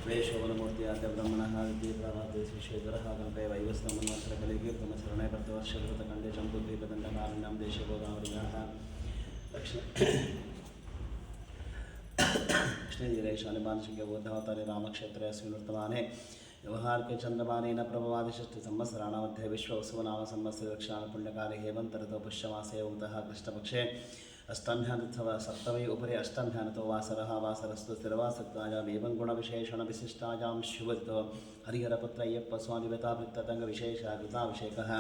ವೇಷವನಮೂರ್ತಿ ಆದ್ಯ ಬ್ರಹ್ಮಣಃ ವಿದ್ಯೆಪ್ರಾವಾದ್ಯ ವಿಶ್ವೇಶ್ವರಃ ಕಲ್ಪೇ ವೈವಸ್ವಮನ್ವತ್ರ ಕಲಿಗೀರ್ತಮಶರಣೆ ಭರ್ತವರ್ಷಭೃತಖಂಡೇ ಶಂಭುದ್ವೀಪದಂಡಕಾರಣ್ಯಂ ದೇಶಬೋಧಾವೃಗಾಃ कृष्णजीरेशानिमानसिके बोधावतारे रामक्षेत्रे अस्मिन् वर्तमाने व्यवहारिके चन्द्रमानेन प्रभवादिषष्टिसंवत्सराणामध्ये विश्ववसुनाम संवत्सरे दक्षिणापुण्यकाले हेमन्त ऋतौ पुष्यमासे उतः कृष्णपक्षे अष्टाह्यानोत्सव सप्तमी उपरि अष्टाह्यानतो वासरः वासरस्तु स्थिरवासत्वायाम् एवं गुणविशेषणविशिष्टायां शुभतो हरिहरपुत्रय्यप्पस्वामिवतावृत्ततङ्गविशेषाकृताभिषेकः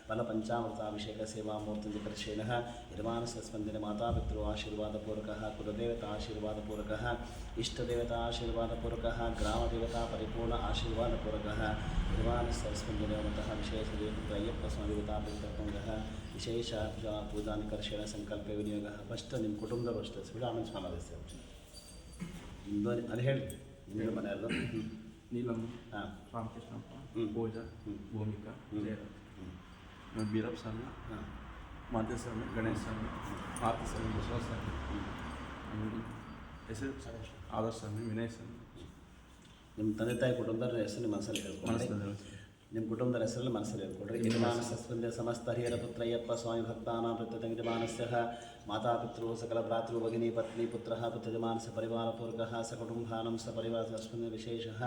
फलपञ्चामृताभिषेकसेवामूर्तिनिकर्षेणः निर्माणसस्पन्दने मातापितृ आशीर्वादपूर्वकः कुलदेवता आशीर्वादपूर्वकः इष्टदेवता आशीर्वादपूर्वकः ग्रामदेवता परिपूर्ण आशीर्वादपूर्वकः निर्माणसस्पन्दने मतः विशेषदेवपुत्रय्यप्पस्वामिवतावृत्ततङ्गः विशेष पूजानिकर्षेण संकल्प विनियोग फस्ट ನಿಮ್ಮ ಕುಟುಂಬದವರು ಅಷ್ಟೇ ಆಮೇಲೆ ಸ್ವಾಮಿ ಅದು ಹೇಳಿ ನಿಮ್ಮ ಮನೆಯಲ್ಲೂ ನೀಲಮ್ಮ ರಾಮಕೃಷ್ಣಪ್ಪ ಪೂಜಾ ಭೂಮಿಕಾ ಜಯರಾಜ್ ಬೀರಪ್ಪ ಸ್ವಾಮಿ ಮಾತೆ ಸ್ವಾಮಿ ಗಣೇಶ ಸ್ವಾಮಿ ಮಾತೆ ಸ್ವಾಮಿ ಬಸವ ಸ್ವಾಮಿ ಹೆಸರು ಆದರ್ಶ ಸ್ವಾಮಿ ವಿನಯ್ ಸ್ವಾಮಿ ನಿಮ್ಮ ತಂದೆ ತಾಯಿ ಕುಟುಂಬದ ಹೆಸರು ನಿಮ್ಮ ಮನಸ್ಸಲ್ಲಿ ಹೇಳ್ಕೊಳ್ರಿ ನಿಮ್ಮ ಕುಟುಂಬದ ಹೆಸರಲ್ಲಿ ಮನಸ್ಸಲ್ಲಿ ಹೇಳ್ಕೊಡ್ರಿ ಯಜಮಾನಸ್ಯ ಸಮಸ್ತ ಹರಿಹರಪುತ್ರಯ್ಯಪ್ಪ ಸ್ವಾಮಿ ಭಕ್ತಾನಾಂ ಪ್ರತ್ಯತಂಗಜಮಾನಸ್ಯ ಮಾತಾಪಿತೃ ಸಕಲ ಭ್ರಾತೃ ಭಗಿನಿ ಪತ್ನಿ ಪುತ್ರಃ ಪುತ್ರಜಮಾನಸ್ಯ ಪರಿವಾರಪೂರ್ವಕಃ ಸಕುಟುಂಬಾನಾಂ ಸಪರಿವಾರಸ್ಮಿನ್ ವಿಶೇಷಃ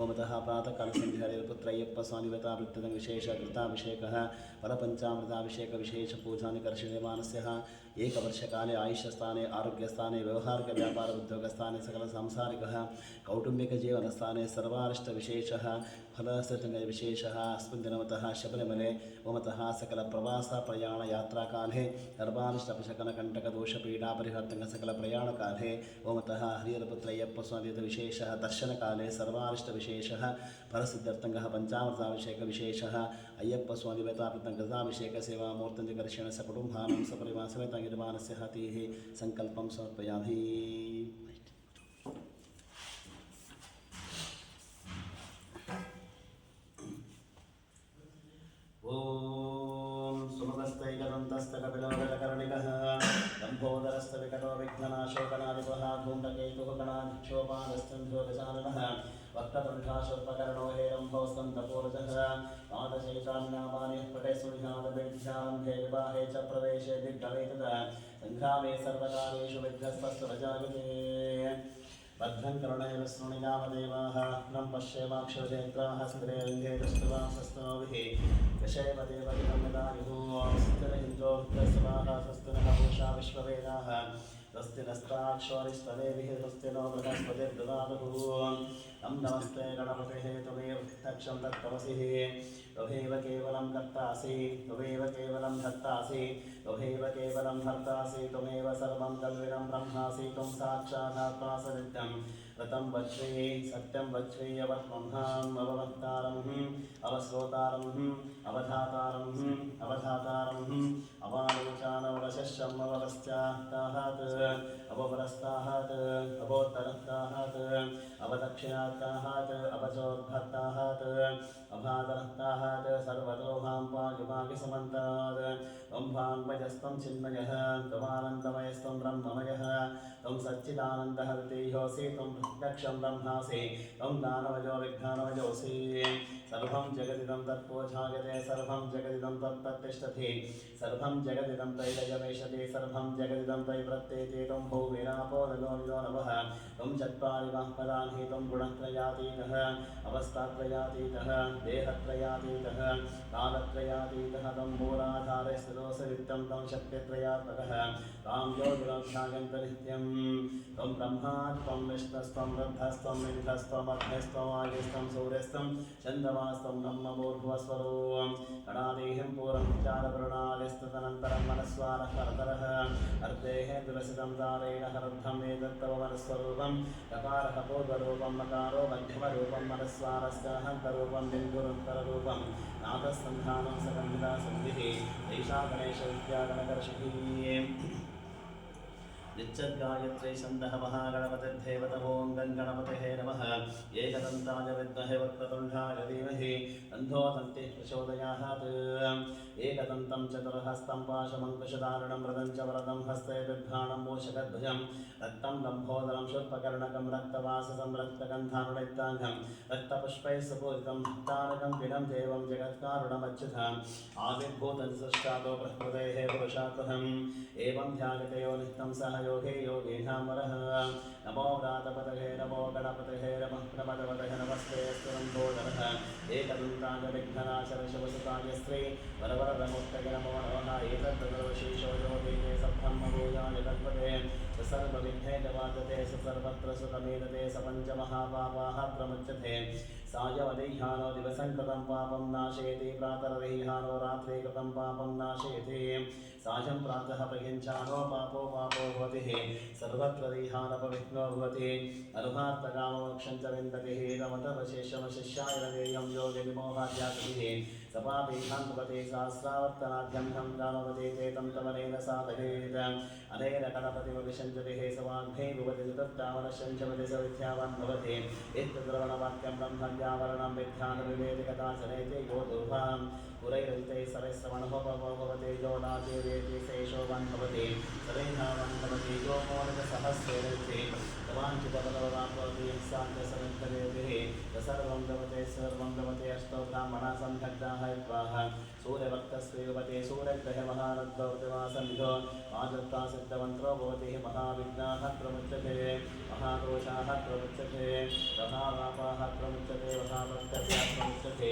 ಓಮತಃ ಪ್ರಾತಃಕಾಲಸಂಧ್ಯೆ ಹರಿಹರಪುತ್ರಯ್ಯಪ್ಪ ಸ್ವಾಮಿ ವ್ರತಾವೃತ್ತದಂಗ ವಿಶೇಷ ಕೃತಾಭಿಷೇಕಃ ಫಲಪಂಚಾಮೃತಾಭಿಷೇಕ ವಿಶೇಷ ಪೂಜಾನಿಕರ್ಷಣೀಯಮಾನಸ್ಯ ಏಕवर्षकाले आयुष्यस्थाने आरोग्यस्थाने व्यवहारिक व्यापार उद्योगस्थाने सकल सांसारिकः कौटुंबिकजीवनस्थाने सर्वारिष्टविशेषः फलसृतविशेषः अस्मिन् दिनवतः शबरिमले ओमतः सकल प्रवास प्रयाण यात्राकाले सर्वारिष्टपशकनकण्टकदोषपीडापरिहर्तन सकल प्रयाणकाले ओमतः हरिहरपुत्रय्यप्प स्वामी विशेषः दर्शनकाले सर्वारिष्टविशेषः फलसिद्ध्यर्थङ्गः पञ्चामृताभिषेकविशेषः अय्यप्प स्वामी व्रताभिषेक सेवामूर्तिनिकर्षेण सकुटुम्बानां सपरिवार समेत निर्माणस्य हतिः संकल्पं समर्पयामि। ओम सुमदस्तैकदन्तस्तकपिलोकटकर्णिकः लम्बोदरस्तविकटो विघ्ननाशोकनादिपः धूम्रकेतुः गणाधिक्षोपादस्तन्धोगजाननः वक्रतुण्डाशोपकर्णो हेरम्भोस्तन्तपूर्जः पादशेषान्नामानि पटे सुनिहादविद्यां हे विवाहे च प्रवेशे दिग्गवेतदा सङ्ग्रामे सर्वकालेषु विघ्नस्तस्तु प्रजागते भद्रं कर्णेन शृणुयामदेवाः नं पश्येमाक्षरचैत्राः स्थिरेरङ्गे दृष्टवांसस्तनोभिः यशैवदेवहितं यदायुः स्थिरहिन्द्रो वृत्रस्वाः स्वस्तिनः पूषा विश्ववेदाः स्वस्ति नस्ताक्षरिष्टदेभिः स्वस्ति नो बृहस्पतिर्ददातुः नं नमस्ते गणपतेः त्वमेव प्रत्यक्षं तत्त्वमसि त्वमेव केवलं कर्तासि त्वमेव केवलं धर्तासि त्वमेव केवलं हर्तासि त्वमेव सर्वं कल्विदं ब्रह्मासि त्वं साक्षादात्मासनित्यं व्रतं वच्मि सत्यं वच्मि अवत्मंहाम् अववक्तारम् अवश्रोतारम् अवधातारम् अवधातारम् अवालोचानववशश्यम् अवपश्चात्ताहात् अवपरस्ताहात् अवोत्तरस्ताहात् अवदक्षिणात्ताहात् अवचोद्भत्ताहात् अभादरस्ताहात् सर्वतो मां पागिसमन्तात् त्वं भान्मयस्त्वं चिन्मयः त्वमानन्दमयस्त्वं ब्रह्ममयः त्वं सच्चिदानन्दः द्वितीयोऽसि त्वं प्रत्यक्षं ब्रह्मासि त्वं दानवजो विज्ञानवजोऽसि सर्वं जगदिदं तत्पोषायते सर्वं जगदिदं तत्प्रतिष्ठति सर्वं जगदिदं तैलजमेषति सर्वं जगदिदं तै प्रत्येते त्वं भूमिरापो नलो नभः त्वं चत्वारि पदानि त्वं गुणत्रयातीतः अवस्थात्रयातीतः देहत्रयातीतः कालत्रयातीतः त्वं मूलाधारे स्थितोऽसि त्वं शक्तित्रयात्मकः त्वां ज्योतिरभ्यागन्तनित्यं त्वं ब्रह्मा त्वं विष्णुस्त्वं रुद्रस्त्वं इन्द्रस्त्वम् अग्निस्त्वम् आयुस्त्वं सूर्यस्त्वं चन्द्रमास्त्वं ब्रह्मभूर्भुवस्वरूपं गणादेहिं पूर्वं चारवरुणादिस्तदनन्तरं मनस्वारः कर्तरः अर्धेः तुलसितं तारेण हरद्धं एतत्तव मनस्वरूपं ककारः पूर्वरूपं मकारो मध्यमरूपं मनस्वारस्याहन्तरूपं बिन्दुरुत्तररूपं नादसन्धानं सकन्धा सन्धिः ऐषा गणेशविद्या गणकर्षिः नित्यगायत्री छन्दः महागणपतिर्देवत ॐ गणपतये नमः एकदन्ताय विद्महे वक्रतुण्डाय धीमहि तन्नो दन्तिः प्रचोदयात् एकदन्तं चतुर्हस्तं पाशमङ्कुशधारणं मृदं च वरदं हस्ते बिभ्राणं मूषकध्वजं रक्तं लम्भोदरं शूर्पकर्णकं रक्तवाससं रक्तगन्धानुनित्ताङ्गं रक्तपुष्पैः सुपूजितं भक्तारकं पिनं देवं जगत्कारुणमच्युताम् आविर्भूतं सृष्टातो प्रकृतेः पुरुषात्महम् एवं ध्यायते यो नित्यं सह योगे योगेनां वरः नमो व्रातपतये नमो गणपतये नमः प्रमदपतये नमस्ते स्तुरम्भोदरः एकदन्ताय विघ्ननाशर शिवसुताय श्री वरवरदमुक्तये नमो नमः एतद्दर्वशीशो योगेने सब्रह्मभूयाय कल्पते सर्वविघ्नेजवादते सर्वत्र सुतमेदते स पञ्चमहापापाः प्रमुच्यते सायवदैहानो दिवसं कृतं पापं नाशयति प्रातरदैहानो रात्रे कृतं पापं नाशयति सायं प्रातः प्रयुञ्चानो पापो भवति सर्वत्र देहानपविघ्नो भवति अनुभार्तकामोक्षं च विन्दति रमतवशेषमशिष्याय नदेयं योगिविमोहाद्यातिः सपापीहान् भवति सहस्रावर्तनाद्यं तं कामवते ते तं तमनेन साधयेत् अनेन गणपतिमविशञ्चति सवाग्भे भवति चतुर्तामनश्चञ्चवति स विद्यावान् भवति इत्यद्रवणवाक्यं ब्रह्मज्ञावरणं विद्यानविवेदिकदाचनेति यो दुर्भाम् पुरैरहिते सरस्रवणहोपवो भवति यो नाचेदेति शेषोवान् भवति सरेहावान् भवति यो मोदकसहस्रेति तवाञ्चितवदवदां भवति साङ्गसमिद्धदेतिः सर्वं भवते अष्टौ ब्राह्मणाः संभक्ताः यत्वाः सूर्यभक्तस्वेवते सूर्यग्रहमहारद्भवतिवासन्निधो आदत्ता सिद्धमन्त्रो भवति महाविघ्नाः प्रमुच्यते महादोषाः प्रमुच्यते प्रभावापाः प्रमुच्यते महाभक्तस्य प्रमुच्यते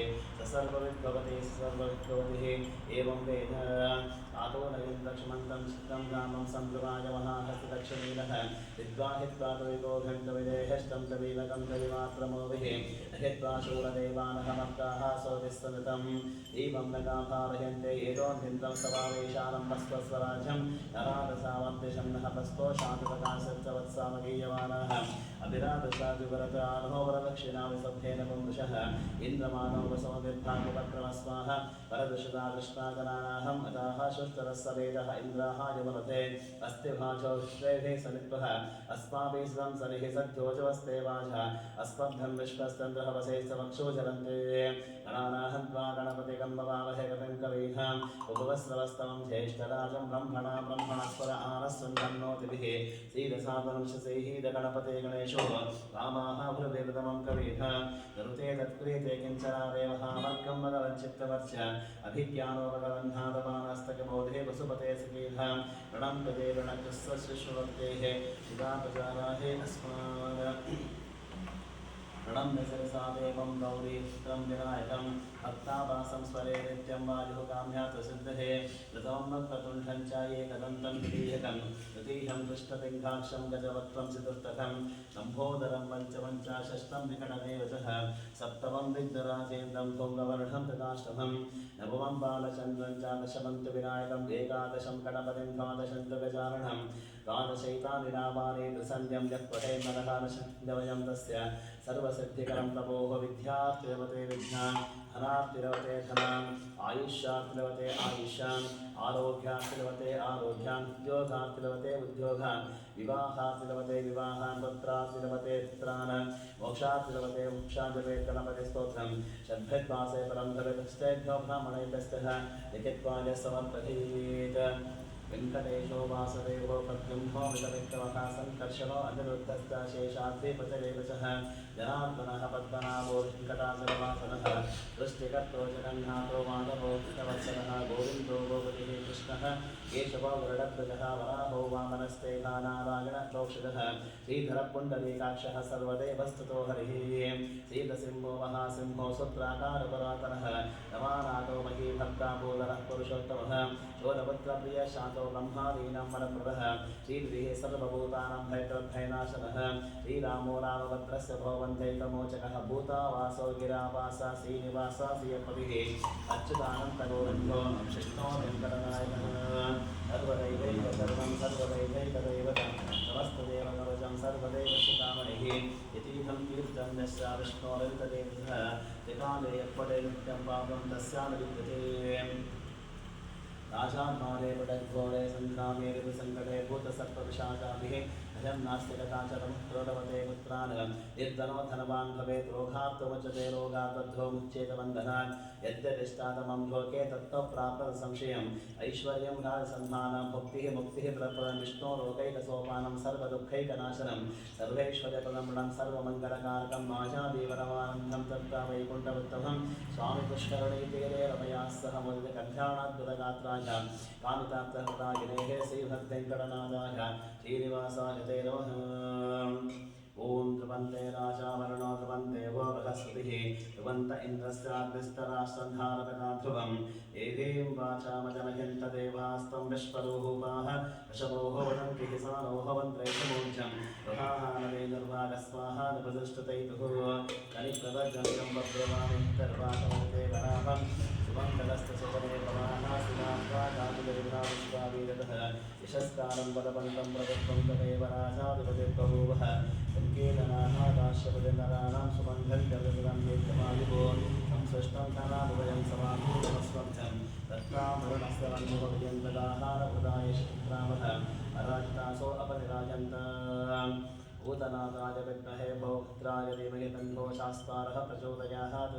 सर्वविद्भवति सर्वविद्भवतिः एवं वेद आतो नयं लक्ष्मन्तं चित्तं रामं सम्भ्रमाय महाहस्तदक्षिणीनः हित्वा हित्वा तविगोघं तविदेहष्टं तवीलकं तविमात्रमोभिः हित्वा शूरदेवानः मर्ताः सोऽधिस्तनितम् एवं नगाभारयन्ते एतोऽन्तं सवावेशानं पस्वस्वराज्यं नरादसावन्तिशं नः पस्पो शान्तप्रकाशत्सवत्सामगीयमानः अभिरादशादिवरतानो वरदक्षिणाविसभ्येन पुंरुषः इन्द्रमानौ वसोनिर्भागवक्रमस्वाः वरदशदा कृष्णागणानाहम् अताः शुष्टरस्सवेदः इन्द्राः यमनते अस्ति भाजो श्रेभे सनित्वः अस्माभिः स्वं सनिः सद्योजवस्ते वाजः अस्मभ्यं विश्वस्तन्द्रः वसे समक्षो जलन्ते गणानाहं त्वा गणपतिकं भवामहे कविं कवीनां उपवस्त्रवस्तवं ज्येष्ठराजं ब्रह्मणस्वर आनस्सन्दन्नोतिभिः सीदसादनं शशैः गणेशो रामाः भृविरतमं कवीः गरुते तत्क्रियते किञ्चनादेवहामर्कं वदवच्चित्तवर्च अभिज्ञानो भगवन्नादमानस्तकबोधे वसुपते सकीधां ऋणं प्रदे ऋणकृस्व शिशुवक्तेः शिवा प्रजाराहे अस्मान् ऋणं निसरसा देवं गौरी चित्रं विनायकं भक्तावासं स्वरे नित्यं वायुकाम्या प्रसिद्धे ऋतं वक्रतुण्डं च एकदन्तं द्वितीयकं तृतीयं कृष्णपिङ्गाक्षं गजवक्त्रं चतुर्थकं लम्भोदरं पञ्चमं च षष्ठं विकटदेवचः सप्तमं विघ्नराजेन्द्रं तुङ्गवर्णं तथाष्टमं नवमं बालचन्द्रं च दशमं तु विनायकम् एकादशं गणपतिं द्वादशं तु गजाननं द्वादशैतानि नामानि त्रिसन्ध्यं यत्पठे मनः तस्य सर्वसिद्धिकरं तपोः विद्यार्थिरवते विद्यान् धनार्थिरवते धनान् आयुष्यार्थिरवते आयुष्यान् आरोग्यार्थिरवते आरोग्यान् उद्योगार्थिरवते उद्योगान् विवाहार्थिरवते विवाहान् पुत्रार्थिरवते पुत्रान् मोक्षार्थिरवते मोक्षान् जपेत् गणपतिस्तोत्रं षड्भ्यद्वासे परं धरितश्चेभ्यो ब्राह्मणेभ्यस्तः लिखित्वाय समर्पयेत् वेङ्कटेशो वासुदेवो प्रद्युम्नो विलविक्रमः सङ्कर्षणो अनिरुद्धश्च शेषाद्रिपतिरेवचः जनार्दनः पद्मनाभो वेङ्कटाचलवासनः दृष्टिकर्तो जगन्नाथो माधवो कृतवत्सलः गोविन्दो गोपतिः कृष्णः केशवो गरुडध्वजः वराहो वामनस्तेधा नारायण प्रोक्षितः श्रीधरपुण्डरीकाक्षः सर्वदेवस्तुतो हरिः श्रीधसिंहो महासिंहो सुत्राकारपुरातनः रमानाथो महीभक्ता भूधरः पुरुषोत्तमः शोधपुत्रप्रियशान्तो ब्रह्मादीनां वरप्रदः श्रीगृहे सर्वभूतानां भयकृद्भयनाशनः श्रीरामो रामभद्रस्य भवन्धैकमोचकः भूतावासो गिरावासा श्रीनिवासा श्रियपतिः अच्युतानन्तगोविन्दो विष्णो वेङ्कटनायकः सर्वदैवैक सर्वं सर्वदैवैकदैवतं समस्तदेवकवचं सर्वदेवशिखामणिः यतीहं कीर्तं यस्य विष्णोरन्तदेवः त्रिकाले यत्पटे नित्यं पापं तस्यानुविद्यते राजान्माने पटघोरे सङ्ग्रामे ऋतुसङ्कटे भूतसर्पविशाखाभिः अयं नास्ति कदाचरं क्रोडवते पुत्रान् यद्धनो धनवान् भवेत् रोगार्तमुच्यते रोगाबद्धो मुच्येत बन्धनात् यद्यदिष्टातमं लोके तत्त्व प्राप्त संशयम् ऐश्वर्यं राजसन्मानं भुक्तिः मुक्तिः प्रपदं विष्णो लोकैकसोपानं सर्वदुःखैकनाशनं सर्वैश्वर्यपदं ऋणं सर्वमङ्गलकारकं मायादेवरमानन्दं तत्र वैकुण्ठवृत्तमं स्वामी पुष्करणीतीरे रमया सह मुदितकल्याणाद्भुतगात्राय कामितार्थहृदागिनेः श्रीभद्वेङ्कटनाथाय श्रीनिवासाय ते नमः। ॐ ध्रुवन्ते राजा वरुणो ध्रुवन्ते वो बृहस्पतिः ध्रुवन्त इन्द्रस्याग्निस्तराश्रन्धारकथा ध्रुवम् एवीं वाचामजनयन्त देवास्तं विश्वरूपाः वशवोः वदन्ति हिसानोः वन्त्रैषमोर्जं रुहाहानवे निर्वागस्वाहा निपदुष्टतैतुः कनिप्रवर्जन्तं वद्देवामिन्तर्वाचमन्ते वराहं सुमङ्गलस्तसुपने प्रवाहा सुनात्वा गातुदेवना विश्वावीरतः यशस्कारं वदपन्तं प्रदत्तं तदेव राजाधिपतिर्बभूवः संकेतनाः दास्यपतिनराणां सुमङ्गल्यवृतं नेत्रमायुः संसृष्टं धनाभुवयं समाभूतमस्वब्धं तत्रामरुणस्तवन्मुभयन्तदाहारभृदाय शक्रामः अराजितासो अपनिराजन्तम् भूतनाथाय विद्महे भौपुत्राय धीमहि तन्नो शास्तारः प्रचोदयात्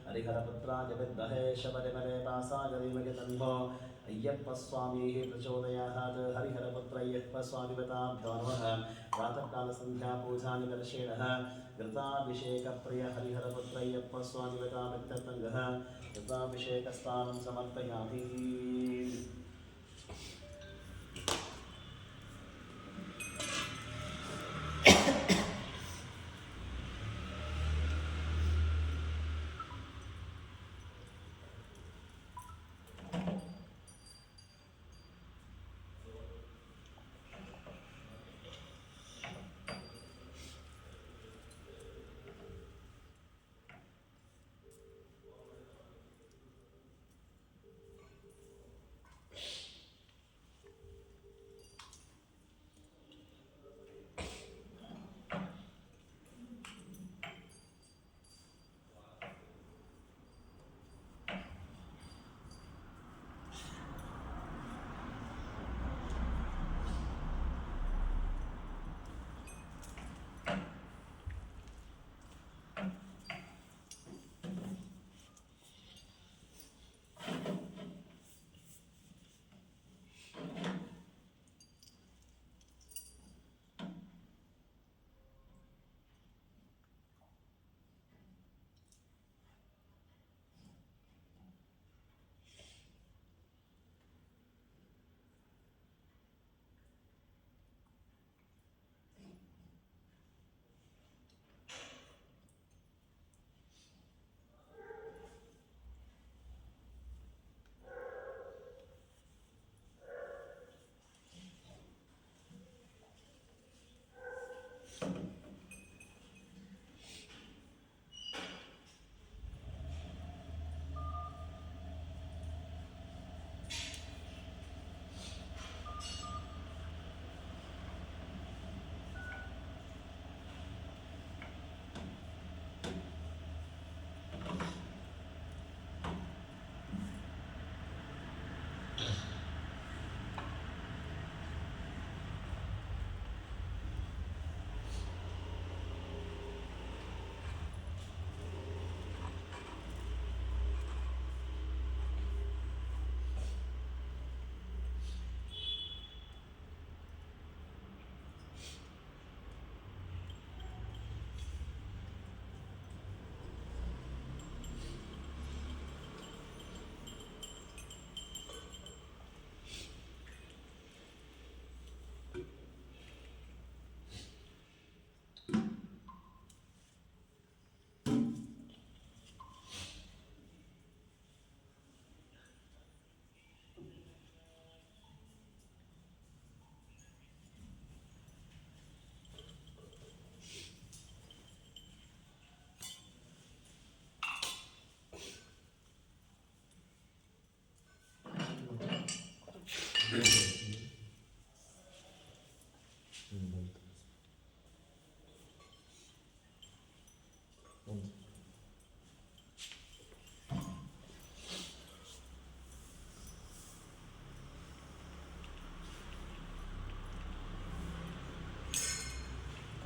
हरिहरपुत्राय विद्महे शबरिमले पासाय धीमहि तन्नो अय्यप्पस्वामीः प्रचोदयात् हरिहरपुत्रय्यप्पस्वामिवताभ्यो नमः प्रातःकालसन्ध्यापूजानिकर्षेणः घृताभिषेकप्रिय हरिहरपुत्रय्यप्पस्वामिवतामित्यर्थङ्गः घृताभिषेकस्नानं समर्पयामि।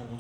ॐ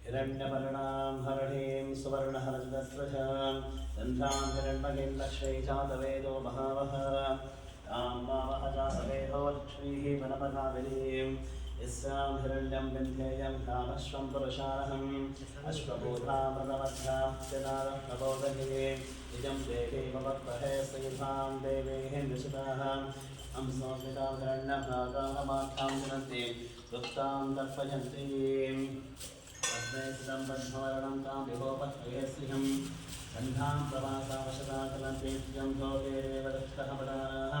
हिरण्यवर्णां हरणीं सुवर्णहरदस्रजां गन्धां हिरण्मयीं लक्ष्मीं जातवेदो महावः तां वावः जातवेदो लक्ष्मीः वनपदाविनीं यस्यां हिरण्यं विन्ध्येयं कामश्वं पुरुषारहम् अश्वभूतां व्रतमध्यां चदारः प्रबोधये निजं देवी भवत्वहे श्रीधां देवीः निशिताः अंसोऽस्मितां हिरण्यभागामाख्यां जनन्ति सुप्तां तर्पयन्तीं पद्मेसितं पद्मवर्णं तां विभोपत्वये श्रियं गन्धां प्रवासावशता चलन्ति श्रियं भोगे देवदक्षः पदानाः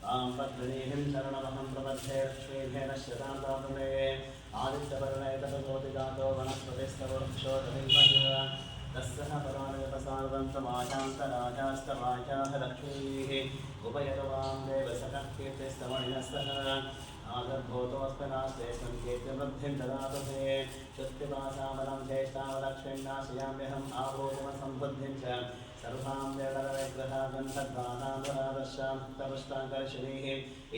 तां पद्मिनीं शरणमहं प्रपद्ये लक्ष्मीभ्येन शतां तापणे आदित्यवर्णे तपसोदिजातो वनस्पतिस्तव वृक्षोदविद्मः तस्सः पदानयपसार्वन्तमाजान्तराजास्तवाजाः लक्ष्मीः उपयतवां देवसखः कीर्तिस्तमणिनस्तः आदर्भूतोऽस्मिनास्ते सङ्केत्यवृद्धिं ददातु ते शुद्धिपासामलं ज्येष्ठावलक्ष्मीन्नाशयाम्यहम् आभूतमसम्बुद्धिं च सर्वां वेदरविग्रहागन्धद्वानां तपष्टाकर्षणीः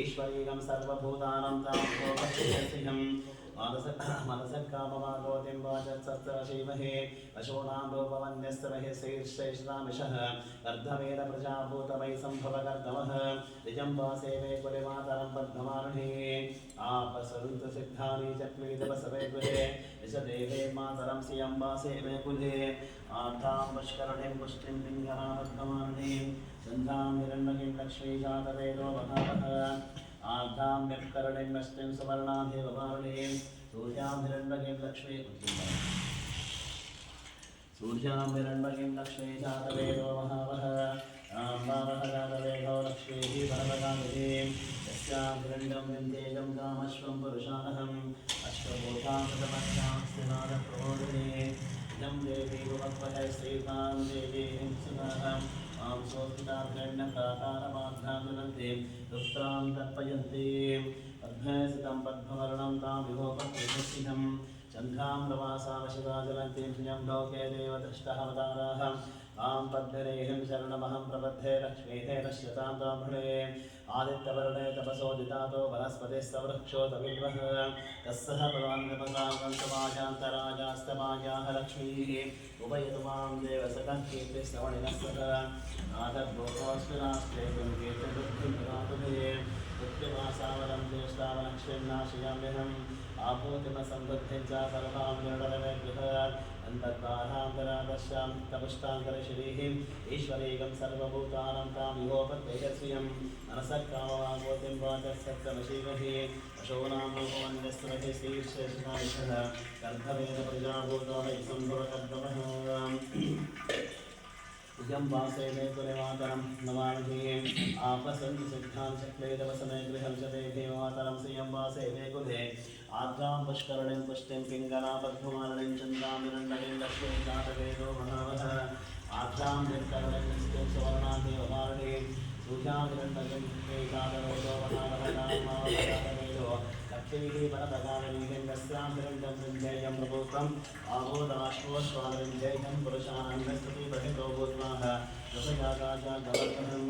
ईश्वरीयं सर्वभूतानां तां भोगसिंहम् मनसत्काममागोतिं वाचत्सत्तरशीमहे पशूनां रूपमन्यस्तमहे शीर्षैश्रामिषः अर्धवेदप्रजाभूतमयि सम्भवकर्दमः निजं वासेवे कुलिमातरं पद्ममारुणे आपसरुन्तसिद्धानि चक्रीतपसवे गृहे निशदेवे मातरं सियं वासेवे कुले आर्तां पुष्करणीं पुष्टिं पिङ्गना पद्ममारुणे चन्दां हिरण्मयीं लक्ष्मीजातवेदो वहावः आर्धां व्यक्करणीं नष्टिं सुवर्णामेव वारुणीं सूर्यां हिरण्मयीं लक्ष्मी सूर्यां हिरण्मयीं लक्ष्मीजातवेदो वहावः वावः जातवेदो लक्ष्मीः परमकामिनीं यस्यां हिरण्यं विन्ध्येयं कामश्वं पुरुषानहम् अश्वभूतां प्रतपस्यां स्थिनादप्रबोधिने इदं देवी भुवत्वहे श्रीतां देवीं सुनाहम् आं सोऽस्मिताभिरण्यप्राकारमाध्यां जनन्ति दुष्टां तर्पयन्तीं पद्मसितं पद्मवर्णं तां विभोपत्रिसिंहं चन्द्रां प्रवासावशिता जलन्तीं श्रियं लोके देवदष्टहवताराः आं पद्मनेहिं शरणमहं प्रबद्धे लक्ष्मीः नश्यतां ब्राह्मणे आदित्यवर्णे तपसोदितातो वनस्पतिस्तवृक्षोतविल्वः तस्सः पदान्तपसान्तमाजान्तराजास्तमाजाः लक्ष्मीः उपयतु मां देवसखः कीर्तिस्तवणिनस्तः नाथद्भूतोऽस्मिनास्ते कीर्तिवृद्धिं ददातु मे कृत्यमासावलं ज्येष्ठावलक्ष्मीन्नाशयाम्यहम् आपूतिमसम्बुद्धिं च सर्वां निर्णयवेगृहात् अन्तर्बाहान्तरादश्यां तपुष्टाङ्करशिरीः ईश्वरीकं सर्वभूतानां तां विभोपत्वयस्यं मनसक्कामवागोतिं वाचस्सत्तमशीमहि पशूनां रूपमन्यस्त्रहि शीर्षेषः गर्भवेदप्रजाभूतो वै सम्भवकर्दमः इदं वासेवे कुलमातरं नमामि आपसन्ति सिद्धां चक्रेदवसने गृहं च देवे मातरं श्रियं वासेवे कुले आद्रां पुष्करणीं पुष्टिं पिङ्गला पद्ममालिनीं चन्द्रां हिरण्मयीं लक्ष्मीं जातवेदो महावः आद्रां निर्करणीं निष्ठिं सुवर्णादेवमालिनीं सूर्यां हिरण्मयीं जातवेदो महावः जातवेदो तैः वरदगामिनिहिन्दस्यां हिरण्यं विञ्जयं प्रभूतं आबोधाश्वस्वानविञ्जयं पुरुषानन्दस्तुति बहितो भूत्वाः रसजागाजागवर्धनं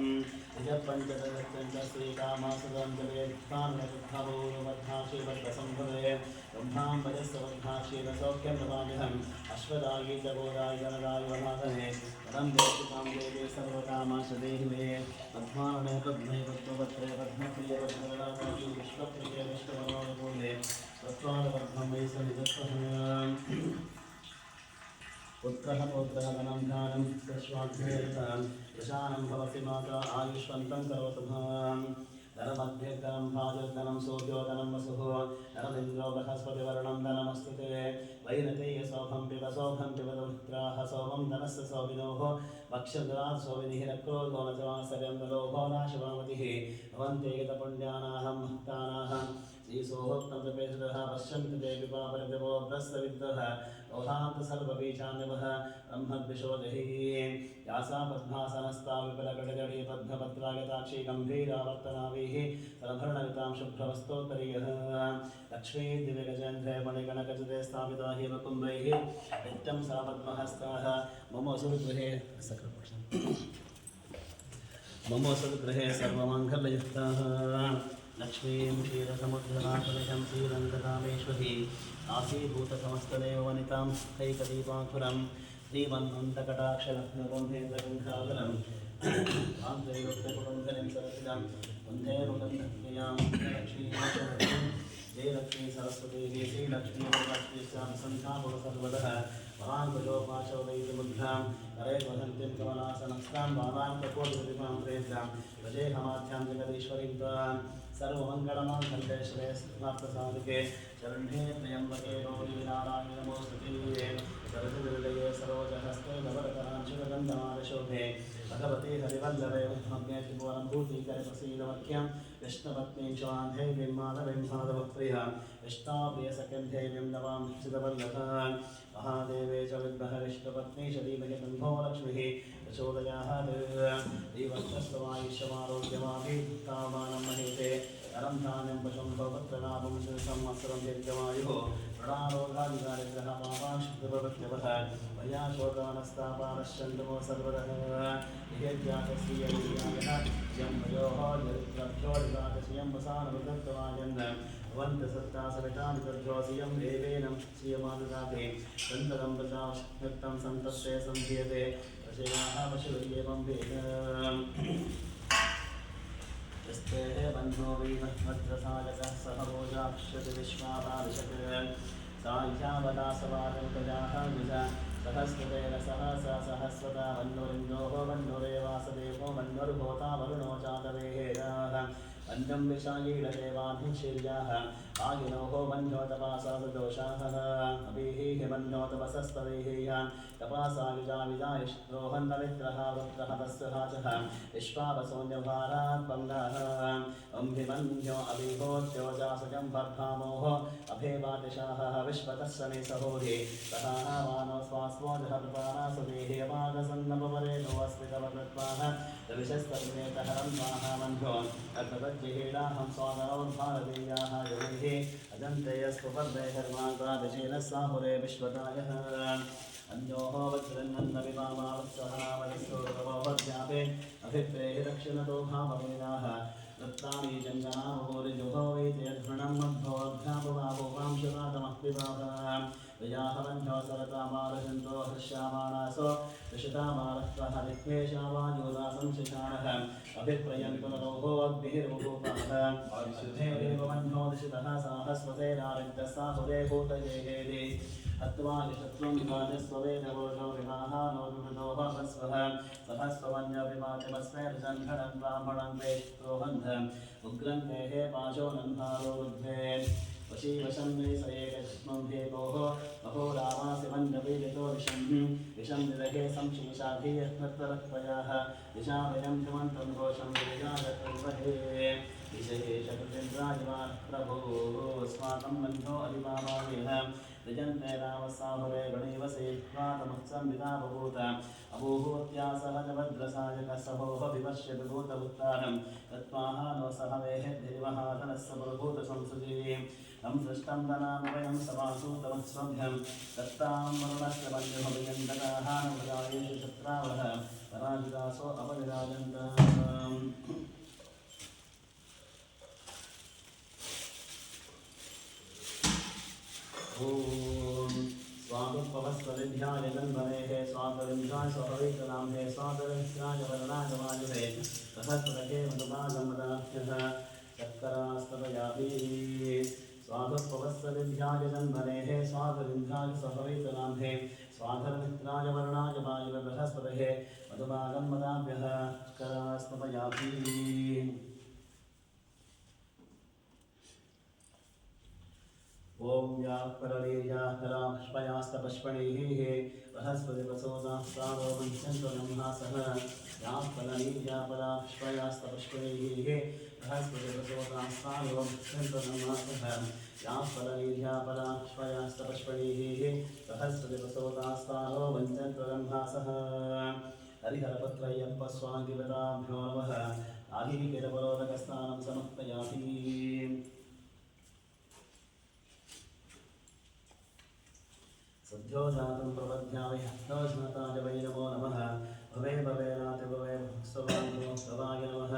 निजपञ्चदशञ्च श्रीकामासुदं जलेत्थान्नबुद्धाभूर्वद्धाशीवद्वसम्भवे ब्रह्माम्बजस्वद्धाशीलसौख्यं प्रभाजहम् अश्वदायी च गोदाय जनदाय वधाधने परं देशिकां देवे सर्वकामाश देहि मे पद्मानने पद्मे पद्मपत्रे पद्मप्रिय पद्मराजी विश्वप्रिय विष्णुवनोनुकूले तत्त्वादपद्मं वै सनिधत्वहम् पुत्रः पौत्रः धनं धानं सश्वाध्यायतां प्रशानं भवति माता आयुष्वन्तं करोतु माम् धनमध्यगनं भाजर्धनं सोद्योधनं वसुः धनमिन्द्रो बृहस्पतिवर्णं धनमस्तु ते वैनतेय सौभं पिब दुहित्राः सौभं धनस्य सौविनोः भक्षद्रात् सौविनिः नक्रोधो न जवासर्यं लोभो नाशवामतिः भवन्ते यतपुण्यानाहं भक्तानाहं श्रीसोहोक्तं तपेशः पश्यन्ति ते विपापरिदेवो भ्रस्तविद्वः लोहान्त सर्वबीजान्यवः ब्रह्मद्विशोदहि यासा पद्मासनस्ता विपुलकटजडी पद्मपत्रागताक्षी गम्भीरावर्तनाभिः सरभरणवितां शुभ्रवस्तोत्तरीयः लक्ष्मी दिव्यगजेन्द्रे मणिगणकजते स्थापिता हि वकुम्भैः नित्यं सा पद्महस्ताः मम सुगृहे सर्वमङ्गलयुक्ताः लक्ष्मीं क्षीरसमुद्रनाथनिशं श्रीरङ्गकामेश्वरी आसीभूतसमस्तदेववनितां कैकदीपाङ्कुरं श्रीमन्मन्तकटाक्षलक्ष्मगम्भीन्द्रगङ्गाधरं आन्त्रैरुक्तकुटुम्बनिं सरसिदं वन्दे मुकुन्दप्रियां लक्ष्मीं जयलक्ष्मी सरस्वती श्रीलक्ष्मीश्यां सन्ध्याभव सर्वदः महान्भुजोपाशोदयितुमुद्रां करे वहन्तीं कमलासनस्तां बालान्तकोटिप्रतिभां प्रेत्रां भजेहमाध्यां जगदीश्वरीं त्वां सर्वमङ्गलमाङ्गल्ये श्रेयस्मार्थसाधिके शरण्ये त्र्यम्बके गौरी नारायणि नमोस्तुते सरस्वतीलये सरोजहस्ते नवरकराञ्चुकगन्धमालशोभे भगवते हरिवल्लभे मग्ने त्रिभुवनभूतिकरे प्रसीदमख्यं विष्णुपत्नीं स्वान्धैवीं माधवीं माधवप्रियां विष्णाप्रियसखीं देवीं नमां चिदवल्लभां महादेवे च विद्महे विष्णुपत्नी च धीमहि तन्नो लक्ष्मीः प्रचोदयात् देवस्तस्वायुष्यमारोग्यमाभितामानं महीते नरं धान्यं पशुं भवत्रनाभं संवत्सरं दीर्घमायुः प्रणारोगादिदारिद्र्यः पापाशुद्धभवत्यवः मया शोकानस्तापानश्चन्द्रमो सर्वदः इहेद्यातश्रियविद्यायः यं वयोः दरिद्रभ्यो विदातश्रियं वसानमृतत्वमायन् भवन्तसत्तासवितानि तद्योऽसियं देवेनं श्रियमाददाते सन्ततं प्रजावशक्तं सन्तस्ते सम्भीयते प्रजयाः पशुर्येवं वेद यस्तेः बन्धो वैमद्रसायकः सह भोजाक्षति विश्वापादिशत् सा ईशावदासवादङ्कजाः निज सहस्रतेन सहसा सहस्रता वन्नुरिन्दोः वन्नुरेवासदेवो वन्नुर्भूता वरुणो जातवेहेराः वन्यं विशायीलदेवाभिशीर्याः आगिनोः वन्यो तपासा सदोषाः अभिः हिमन्यो तपसस्तवेहेयान् तपासा विजाविजायिष्ठोहन्नवित्रः वृत्रः तस्सहाचः विश्वावसोऽन्यभारात् पङ्गाः अम्भिमन्यो अभिभोत्योजासजं वर्धामोः अभेवादिशाः विश्वतस्सने सहोहि तथा मानो स्वास्वोजः प्रपारा सुदेहेवागसन्नपवरेणो अस्मितवकृत्वाः विशस्तर्मेतहरं स्वाहा मन्यो अर्थवज्जिहीडाहं स्वागरौर्भारतीयाः योगिः अजन्ते यस्पुपर्दे कर्माद्वादशेन साहुरे विश्वतायः अन्योः वज्रन्नन्नविमामावत्सहावयस्योर्भवोऽध्यापे अभिप्रेहि दक्षिणतो भाववेदाः दत्तानि जङ्गनामभूरिजुभो वैत्यध्वनं मध्वोऽध्यापवाभूवांशुरातमः पिबाः विजाहवन्यो सरतामारजन्तो हर्ष्यामाणासो ऋषितामारत्वः दिग्वेशावायुदासं शिशानः अभिप्रयन्तु नरोहो अग्निर्वभूपः सिद्धेरेव वह्नो दिशितः साहस्वसेनारिद्दस्साहुरे भूतयेहेरि हत्वा यशत्वं राजस्ववेदवोषो विवाहानो विमृतोः वस्वः सहस्ववन्यविमातिमस्मैर्जन्धनं ब्राह्मणं वेष्टोहन्ध उग्रं देहे पाशो नन्धारो रुद्धे वशीवशं मे स एकस्मं भेदोः अहो रामासि वन्यपीडितो विषं विदहे संशीषाधीयत्वत्वरत्वयाः दिशाभयं ध्रुवन्तं घोषं विजायतुर्वहे विशेषकृतिर्राजवान् प्रभोः अस्माकं बन्धो अधिमावादेह ऋजन्ते रामसाहुरे गणेवसे स्वातमुत्संविदा बभूत अभूभूत्यासहजभद्रसायकसहोः विपश्यति भूतवुत्तारं तत्त्वाः नो सहवेः धिरिमहाधनस्य प्रभूतसंसुजीः तं सृष्टं धनामवयं समासूतवत्स्वभ्यं दत्तां वरुणस्य वन्यभवियन्तकाः न प्रजायेषु शत्रावः पराजितासो अपविराजन्तम् ॐ स्वादुपवस्वलिभ्याय जन्मनेः स्वादलिभ्याय स्वभवैतनाम्ने स्वादलिभ्याय वरणागमायुधे सहस्रके मधुमागमदाभ्यः चक्करास्तवयाभिः स्वादुपवस्वलिभ्याय जन्मनेः स्वादलिभ्याय स्वभवैतनाम्ने स्वादलिभ्याय वरणागमायुध बृहस्पतये मधुमागमदाभ्यः चक्करास्तवयाभिः ओम व्यापरलीर्यापराष्पयास्तपष्पणैः बृहस्पतिप्रसोदास्तारो मञ्चन्द्रनम्हासः व्यापरलीर्यापराष्पयास्तपष्पणैः बृहस्पतिप्रसोदास्तारो मञ्चन्द्रनम्हासः व्यापरलीर्यापराष्पयास्तपष्पणैः बृहस्पतिप्रसोदास्तारो मञ्चन्द्रनम्हासः हरिहरपत्रय्यप्पस्वामिदेवताभ्यो नमः आदिकेरपरोदकस्नानं समर्पयामि सद्यो जातं प्रपद्यामि हस्तोष्णताय वै नमो नमः भवे भवेनाति भवे भक्स्वायो भवाय नमः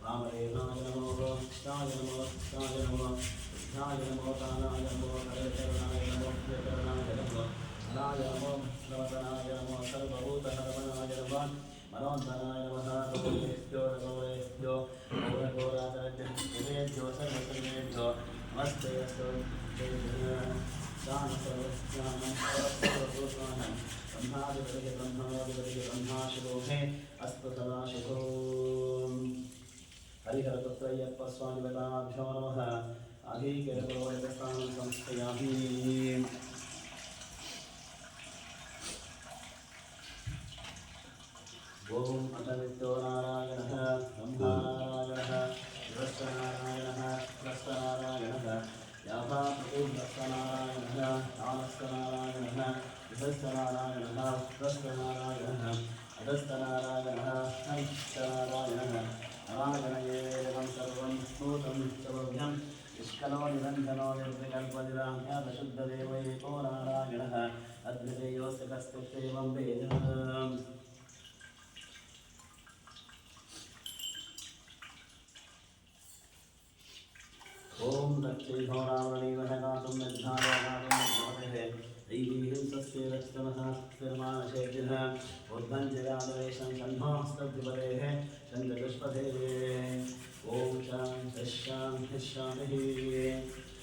वामदेवाय नमो कृष्णाय नमो कृष्णाय नमो कृष्णाय नमो कानाय नमो हरिचरणाय नमो प्रियचरणाय नमो धनाय नमो श्रवतनाय नमो सर्वभूतहरमणाय नमः मनोन्धनाय नमः गौरेभ्यो गौरेभ्यो गौरगौराचार्येभ्यो सर्वसर्वेभ्यो नमस्ते अस्तु ब्रह्मादिपतिः ब्रह्माशिरोहे अस्तु सदाशिवो हरिहरपुत्रय्यप्पस्वामिदेवताभ्यो नमः आधिकेरपुरोहितस्थानं संस्थयामि ओम अतमितो नारायणः ब्रह्मनारायणः शिवस्तनारायणः प्रस्तनारायणः याभाप्रतिभक्तनारायणः तानस्तनारायणः विभस्तनारायणः प्रस्तनारायणः अधस्तनारायणः हरिस्तनारायणः नारायणयेवं सर्वं स्फूतं सर्वभ्यं निष्कलो निरञ्जनो निर्विकल्पनिराज्ञातशुद्धदेवैको नारायणः अद्वितीयोऽस्य कस्तित्येवं वेद ओम दक्षिणहोरावणीवः गातुं निर्धारयामः दैवीं स्वस्य रक्षणः निर्माणशेषिनः उद्भञ्जयादवेशं षण्मास्तद्विपदेः चन्द्रपुष्पदेः ॐ शान्तिः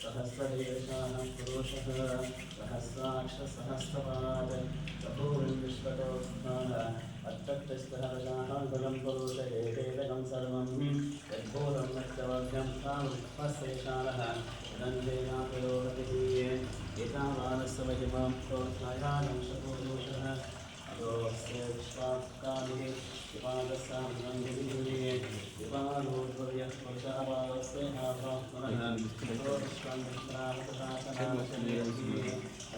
सहस्रदेशाः पुरुषः सहस्राक्षसहस्रपाद प्रभुर्विं विश्वतो स्थानः अत्यक्तस्तहरशाः बलं पुरुषेवेदकं सर्वं यद्भूतं नक्तवभ्यं तावत्पस्येशानः गन्धेनाप्रयोगतिः एतावानस्य महिमां प्रोत्सायानं शतोदोषः अदोऽस्य विश्वात्कालिः विपादस्यां गन्धिभिः विपादोद्वर्यः पुरुषः पादस्य आभात्मनः तोष्कन्मित्रावतशासनावशनेभिः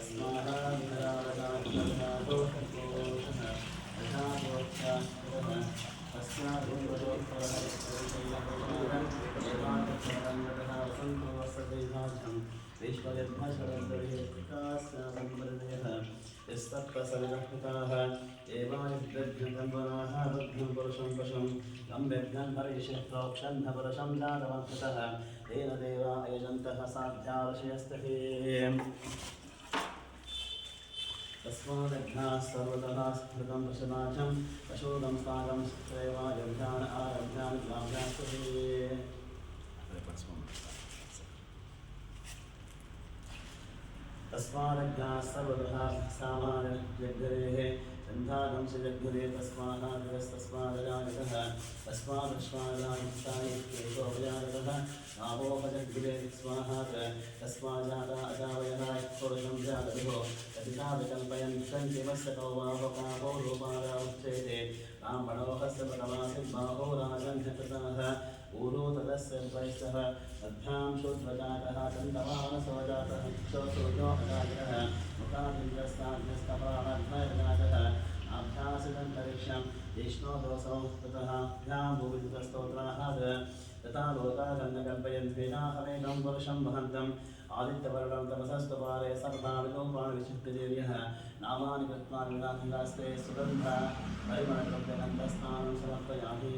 अस्माः विहरावताभ्यो दोषः यस्तत्प्रसवितः एवायुद्धभ्यन्वनाः रुद्धं पुरुषं पशुं तं व्यभ्यन् हरिषिप्रोक्षन्नपुरुषं जातवन्तः तेन देवा यजन्तः साध्यावशयस्तहे तस्मादघ्नाः सर्वतः स्फुटं पशुनाचं पशूनं स्थानं त्रयवायभ्यान् आरभ्यान् ग्राभ्यास्तुते तस्मादघ्नाः सर्वतः सामान्यजग्गरेः चन्दागं च जग्गरे तस्मादादिरस्तस्मादजायतः तस्मादश्वादायुक्तायुक्तेषोपजायतः नामोपजग्गिरे स्वाहा तस्माजाता अजावयः पुरुषं जातविभो कथिता विकल्पयन् सन्निवस्य कौवाहकापो रूपादा उच्यते ब्राह्मणोहस्य पदमासिद्बाहो राजन्यकृताः ऊरो तदस्य द्वैस्तः तद्भ्यां शोध्वजातः दन्तमानसो जातः शोसोजो अजातः मुखादिन्द्रस्ताभ्यस्तपामध्वजातः आभ्यासितन्तरिक्षं विष्णो दोषौ ततः भ्यां भूमिस्तोत्राः तथा लोकाकर्णकल्पयन्त्वेनाहमेकं वर्षं वहन्तम् आदित्यवर्णं तपसस्तुपारे सर्वाविलोपाणविचित्तदेव्यः नामानि कृत्वानि विनाखण्डास्ते सुगन्ध परिमलद्रव्यगन्धस्नानं समर्पयामि।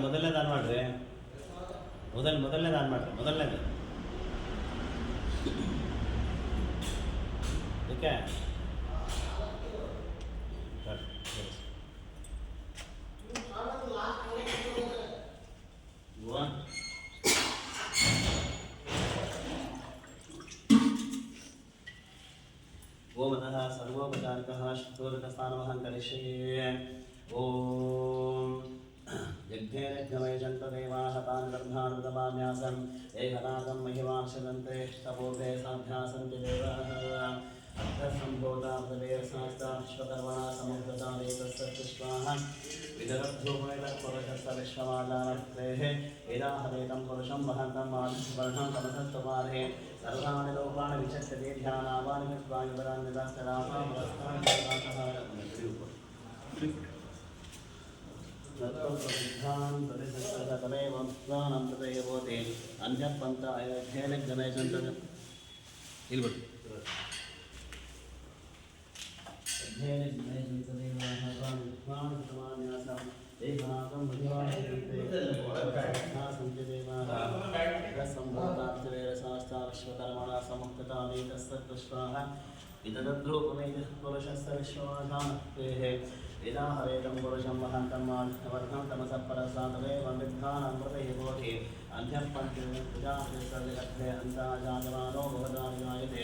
ಮೊದಲನೇ ದಾನ ಮಾಡ್ರಿ, ಮೊದಲನೇ ದಾನ ಮಾಡ್ರಿ, ಮೊದಲನೇದು ಓಕೆ. ओमतः सर्वोपचारिकः शुद्धोदकस्नानमहं करिष्ये। ओम यज्ञेनज्ञमयजन्तदेवाः तान् गर्भान् वृतमान्यासम् एकनाथं महिमांशदन्ते तपोते साभ्यासन्ति देवाः अर्थसम्भूता मृतवेरसास्ता विश्वकर्मणा समुद्रतानेतस्सृष्ट्वाः विदरद्धूमैलपुरुषस्य विश्वमाजानक्तेः एदाहमेतं पुरुषं वहन्तं वर्णं तमसस्तुपारे सर्वाणि लोकानि विचक्षते ध्यानावानि कृत्वा युवरान्वितास्तरापामरस्तान् प्रसिद्धान् प्रतिशतमेव स्नानं प्रदयवोते अन्यपन्थ अयोध्येन गणेशन्तः ಇಲ್ಲಿ ಬಿಡಿ ಅಧ್ಯಯನ ಗಣೇಶಂತದೇವಾಹ ಸ್ವಾಮಿ ಸಮಾನ್ಯಾಸಂ ಏಕನಾಥಂ ಮಹಿಮಾಂತೆ ಸಂಚದೇವಾಹ ಸಂಭೂತಾರ್ಥವೇರಸಾಸ್ತಾ ವಿಶ್ವಕರ್ಮಣ ಸಮುಕ್ತಾನೇತಸ್ತತ್ಪುಷ್ಪಾಹ इतदद्रूपमेति पुरुषस्य विश्वमाधानक्तेः वेदाहवेदं पुरुषं वहन्तं वर्णं तमसः परसा तदेवं विद्धानं प्रदयवोते अन्यः पञ्चविधाः अन्ताजातमानो भवतानि जायते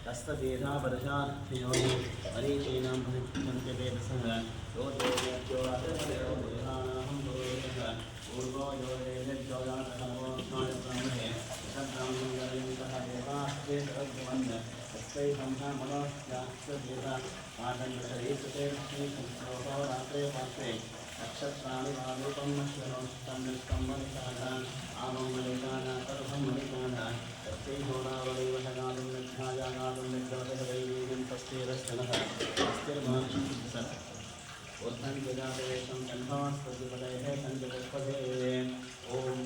तस्तदेधा परशायोनि मरीचीनां पञ्चवेदसः यो देहानाहं पुरोहितः पूर्वो यो देव्यज्योजातः नमोऽस्माय ब्रह्मणे तद्ब्राह्मणगणितः देवास्ते तद्भवन् तस्मै ब्रह्मा मनोस्यास्य देवा मातङ्गशरीसते लक्ष्मीसंस्रोहो रात्रे पात्रे नक्षत्राणि वा रूपं नश्वरं नृष्टं मलिकानाम् आमं मलिकानां सर्वं मलिकानां तस्यै होरावदैव सगादुं निध्यायागादुं निग्रहदैवीं तस्यैरस्तनः तस्तिर्मानुषं सत् ऊर्ध्वं जगादेशं कण्ठमस्तुतिपदैः सञ्जगत्पदे ॐ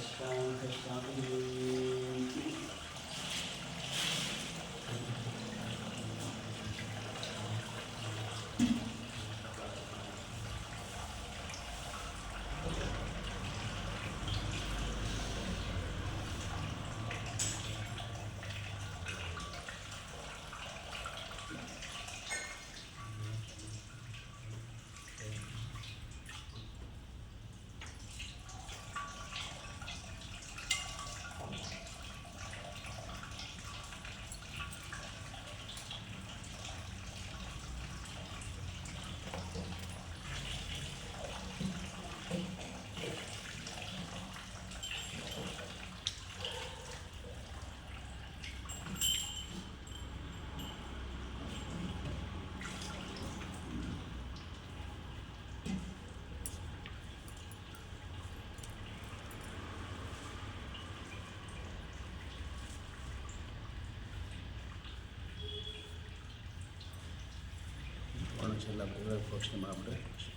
शान्तिः ಒಣಚೆಲ್ಲ ಪೋಷಣೆ ಮಾಡಿಬಿಟ್ರೆ